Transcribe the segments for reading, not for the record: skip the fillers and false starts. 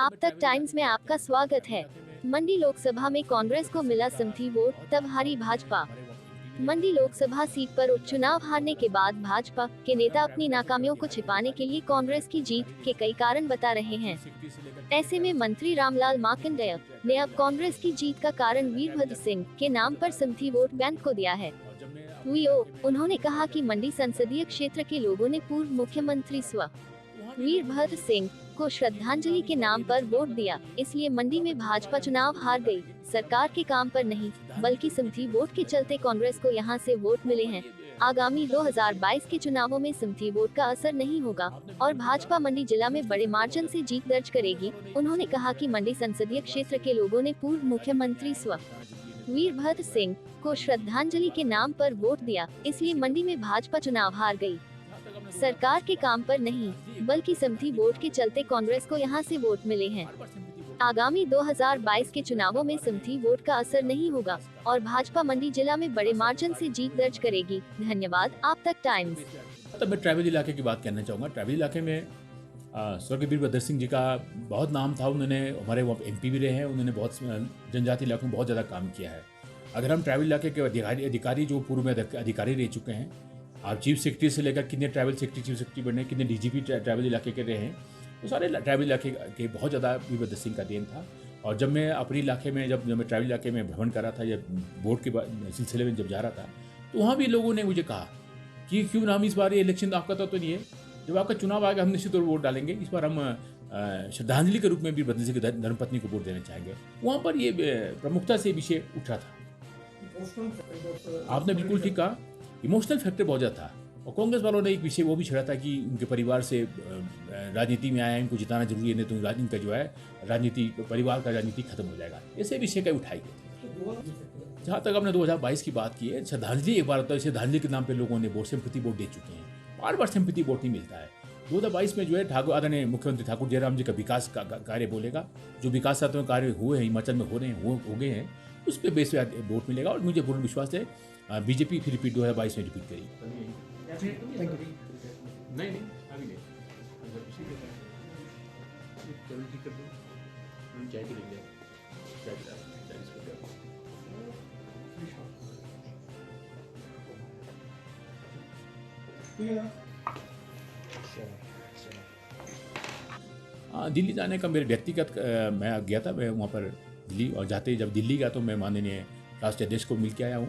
आप तक टाइम्स में आपका स्वागत है। मंडी लोकसभा में कांग्रेस को मिला सिमथी वोट, तब हारी भाजपा। मंडी लोकसभा सीट पर उपचुनाव हारने के बाद भाजपा के नेता अपनी नाकामियों को छिपाने के लिए कांग्रेस की जीत के कई कारण बता रहे हैं। ऐसे में मंत्री रामलाल मार्कंडेय ने अब कांग्रेस की जीत का कारण वीरभद्र सिंह के नाम पर सिमथी वोट बैंक को दिया है। उन्होंने कहा कि मंडी संसदीय क्षेत्र के लोगों ने पूर्व मुख्यमंत्री स्व वीरभद्र सिंह को श्रद्धांजलि के नाम पर वोट दिया, इसलिए मंडी में भाजपा चुनाव हार गई। सरकार के काम पर नहीं, बल्कि सिमथी वोट के चलते कांग्रेस को यहां से वोट मिले हैं। आगामी 2022 के चुनावों में सिमथी वोट का असर नहीं होगा और भाजपा मंडी जिला में बड़े मार्जिन से जीत दर्ज करेगी। उन्होंने कहा कि मंडी संसदीय क्षेत्र के लोगों ने पूर्व मुख्यमंत्री स्व वीरभद्र सिंह को श्रद्धांजलि के नाम पर वोट दिया, इसलिए मंडी में भाजपा चुनाव हार गई। सरकार के काम पर नहीं, बल्कि सिमथी वोट के चलते कांग्रेस को यहां से वोट मिले हैं। आगामी 2022 के चुनावों में सिमथी वोट का असर नहीं होगा और भाजपा मंडी जिला में बड़े मार्जिन से जीत दर्ज करेगी। धन्यवाद। आप तक टाइम्स। तब मैं ट्राइबल इलाके की बात करना चाहूँगा। ट्राइबल इलाके में स्वर्गीय वीरभद्र सिंह जी का बहुत नाम था। उन्होंने हमारे वहाँ MP भी रहे हैं। उन्होंने बहुत जनजाति इलाकों में बहुत ज़्यादा काम किया है। अगर हम ट्राइबल इलाके के अधिकारी जो पूर्व में अधिकारी रह चुके हैं, आप चीफ सेक्रेटरी से लेकर कितने ट्राइबल सेक्रेटरी, चीफ सेक्रेटरी बने, कितने DGP ट्राइबल इलाके के रहे हैं, तो सारे ट्राइबल इलाके के बहुत ज़्यादा वीरभद्र सिंह का देन था। और जब मैं अपने इलाके में जब मैं ट्राइबल इलाके में भ्रमण कर रहा था या वोट के सिलसिले में जब जा रहा था, तो वहाँ भी लोगों ने मुझे कहा कि क्यों ना हम इस बार ये इलेक्शन आपका तो नहीं है, जब आपका चुनाव आएगा हम निश्चित तौर पर वोट डालेंगे। इस बार हम श्रद्धांजलि के रूप में वीरभद्र सिंह की धर्मपत्नी को वोट देना चाहेंगे। वहाँ पर ये प्रमुखता से विषय उठ रहा था। आपने बिल्कुल ठीक कहा, इमोशनल फैक्टर बहुत ज़्यादा था। और कांग्रेस वालों ने एक विषय वो भी छेड़ा था कि उनके परिवार से राजनीति में आया है, इनको जिताना जरूरी है, नहीं तो राजनीति का जो है राजनीति परिवार का राजनीति खत्म हो जाएगा। ऐसे विषय का उठाई गई। जहाँ तक हमने 2022 की बात की है, श्रद्धांजलि एक बार होता है, श्रद्धांजलि के नाम पे लोगों ने सिंपैथी वोट दे चुके हैं। बार बार सिंपैथी वोट नहीं मिलता है। 2022 में जो है आदरणीय मुख्यमंत्री ठाकुर जयराम जी का विकास का कार्य बोलेगा, जो विकासात्मक कार्य हुए हैं हिमाचल में हो रहे हैं, हो गए हैं, उस पर बेस पे वोट मिलेगा। और मुझे पूर्ण विश्वास है बीजेपी फिर रिपीट 2022 में रिपीट करेगी। नहीं अभी नहीं। दिल्ली जाने का मेरे व्यक्तिगत मैं गया था, मैं वहाँ पर दिल्ली, और जाते जब दिल्ली गया तो मैं माननीय राष्ट्रीय अध्यक्ष को मिल के आया हूँ।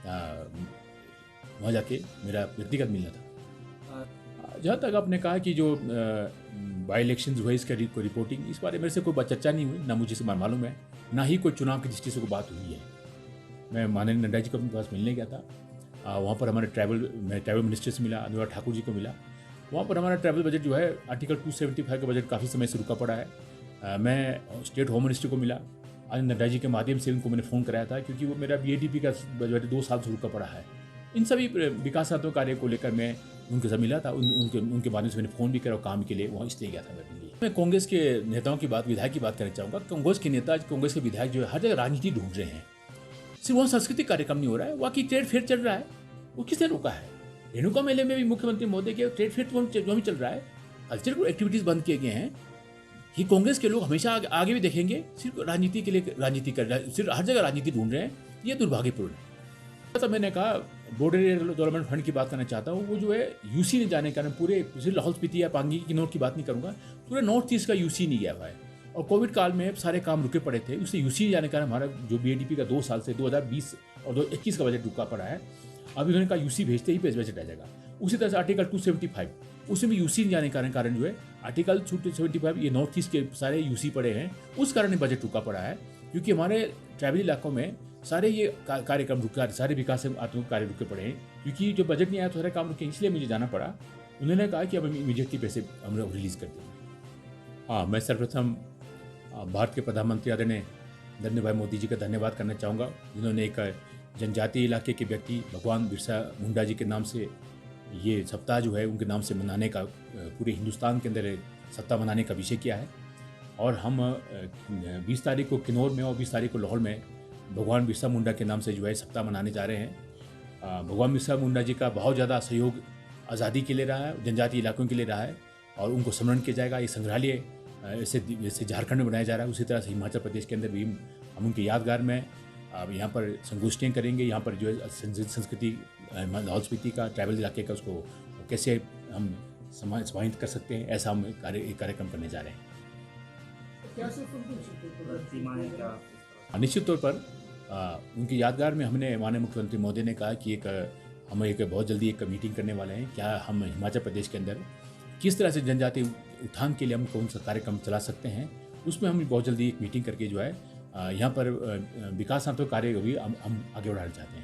वहाँ जाके मेरा व्यक्तिगत मिलना था। जहाँ तक आपने कहा कि जो बाई इलेक्शंस हुए इसका रिपोर्टिंग, इस बारे में से कोई चर्चा नहीं हुई, ना मुझे से मालूम है, ना ही कोई चुनाव की दृष्टि से कोई बात हुई है। मैं माननीय नड्डा जी को अपने पास मिलने गया था। वहाँ पर हमारे ट्रैवल मिनिस्टर से मिला, अनुराग ठाकुर जी को मिला। वहाँ पर हमारा ट्रैवल बजट जो है आर्टिकल 275 का बजट काफ़ी समय से रुका पड़ा है। मैं स्टेट होम मिनिस्टर को मिला, आज नड्डा जी के माध्यम से उनको मैंने फ़ोन कराया था, क्योंकि वो मेरा BADP का बजट 2 साल से रुका पड़ा है। इन सभी विकासात्मक कार्य को लेकर मैं उनके साथ मिला था। उनके माध्यम से मैंने फ़ोन भी करा और काम के लिए वहाँ इसलिए गया था मैं दिल्ली। मैं कांग्रेस के नेताओं की बात, विधायक की बात करना चाहूँगा। कांग्रेस के नेता, कांग्रेस के विधायक जो है हर जगह राजनीति ढूंढ रहे हैं। सिर्फ वहाँ सांस्कृतिक कार्यक्रम नहीं हो रहा है, वहाँ की ट्रेड फेयर चल रहा है, वो किसने रोका है? रेणुका मेले में भी मुख्यमंत्री महोदय के ट्रेड फेयर जो भी चल रहा है, कल्चरल एक्टिविटीज़ बंद किए गए हैं। ये कांग्रेस के लोग हमेशा आगे भी देखेंगे, सिर्फ राजनीति के लिए राजनीति कर रहा है, सिर्फ हर जगह राजनीति ढूंढ रहे हैं। ये दुर्भाग्यपूर्ण है। तो मैंने कहा बॉर्डर एरिया डेवलपमेंट फंड की बात करना चाहता हूँ। वो जो है UC ने जाने के कारण पूरे सिर्फ लाहौल स्पीति या पांगी की नॉर्थ की बात नहीं करूँगा, पूरे नॉर्थ ईस्ट का UC नहीं गया हुआ है। और कोविड काल में सारे काम रुके पड़े थे, उससे UC जाने के कारण हमारा जो BADP का 2 साल से 2020 और 2021 का बजट रुका पड़ा है। अभी उन्होंने कहा UC भेजते ही बजट आ जाएगा। उसी तरह से आर्टिकल 275 उसमें भी UC जाने के कारण जो है आर्टिकल 275 ये नॉर्थ ईस्ट के सारे UC पड़े हैं, उस कारण बजट रुका पड़ा है। क्योंकि हमारे ट्राइबल इलाकों में सारे ये कार्यक्रम रुका, सारे विकासात्मक कार्य रुके पड़े हैं। क्योंकि जो बजट नहीं आया तो सारे काम रुके, इसलिए मुझे जाना पड़ा। उन्होंने कहा कि अब इमीडिएटली पैसे हम लोग रिलीज़ कर देंगे। हाँ, मैं सर्वप्रथम भारत के प्रधानमंत्री आदरणीय नरेंद्र भाई मोदी जी का धन्यवाद करना चाहूँगा, जिन्होंने एक जनजातीय इलाके के व्यक्ति भगवान बिरसा मुंडा जी के नाम से ये सप्ताह जो है उनके नाम से मनाने का, पूरे हिंदुस्तान के अंदर सप्ताह मनाने का विषय किया है। और हम 20 तारीख को किन्नौर में और 20 तारीख को लाहौर में भगवान बिरसा मुंडा के नाम से जो है सप्ताह मनाने जा रहे हैं। भगवान बिरसा मुंडा जी का बहुत ज़्यादा सहयोग आज़ादी के लिए रहा है, जनजातीय इलाकों के लिए रहा है, और उनको स्मरण किया जाएगा। ये संग्रहालय ऐसे जैसे झारखंड में बनाया जा रहा है, उसी तरह से हिमाचल प्रदेश के अंदर भी हम उनके यादगार में अब यहाँ पर संगोष्ठियाँ करेंगे। यहाँ पर जो है संस्कृति लाहौल स्पीति का ट्राइबल इलाके का उसको कैसे हम समाहित कर सकते हैं, ऐसा हम एक कार्यक्रम करने जा रहे हैं। निश्चित तौर पर उनकी यादगार में हमने माननीय मुख्यमंत्री महोदय ने कहा कि हम बहुत जल्दी एक मीटिंग करने वाले हैं। क्या हम हिमाचल प्रदेश के अंदर किस तरह से जनजातीय उत्थान के लिए हम कौन सा कार्यक्रम चला सकते हैं, उसमें हम बहुत जल्दी एक मीटिंग करके जो है यहाँ पर विकासात्मक कार्य भी हम आगे बढ़ाना चाहते हैं।